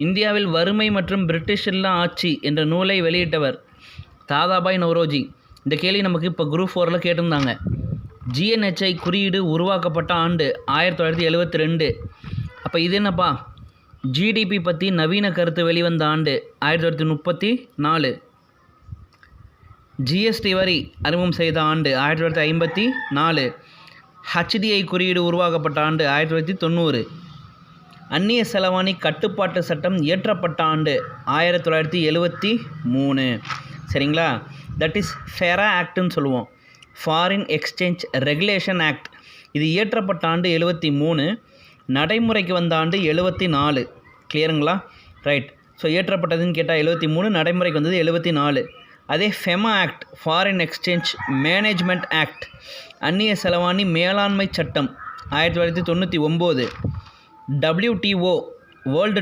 இந்தியாவில் வறுமை மற்றும் பிரிட்டிஷ் இல்லா ஆட்சி என்ற நூலை வெளியிட்டவர் தாதாபாய் நவ்ரோஜி. இந்த கேள்வி நமக்கு இப்போ குரூப் 4ல் கேட்டிருந்தாங்க. ஜிஎன்ஹெச்ஐ குறியீடு உருவாக்கப்பட்ட ஆண்டு 1972. அப்போ இது என்னப்பா? ஜிடிபி பற்றி நவீன கருத்து வெளிவந்த ஆண்டு 1934. ஜிஎஸ்டி வரி அறிமுகம் செய்த ஆண்டு 1954. ஹெச்டிஐ குறியீடு உருவாக்கப்பட்ட ஆண்டு 1990. அந்நிய செலவாணி கட்டுப்பாட்டு சட்டம் இயற்றப்பட்ட ஆண்டு 1973. சரிங்களா? தட் இஸ் ஃபெரா ஆக்ட்னு சொல்லுவோம். Foreign exchange regulation act. இது இயற்றப்பட்ட ஆண்டு 73, நடைமுறைக்கு வந்த ஆண்டு 74. கிளியருங்களா? ரைட். ஸோ இயற்றப்பட்டதுன்னு கேட்டால் 73, நடைமுறைக்கு வந்தது 74. அதே FEMA act, foreign exchange management act, அந்நிய செலவாணி மேலாண்மை சட்டம் 1999. WTO world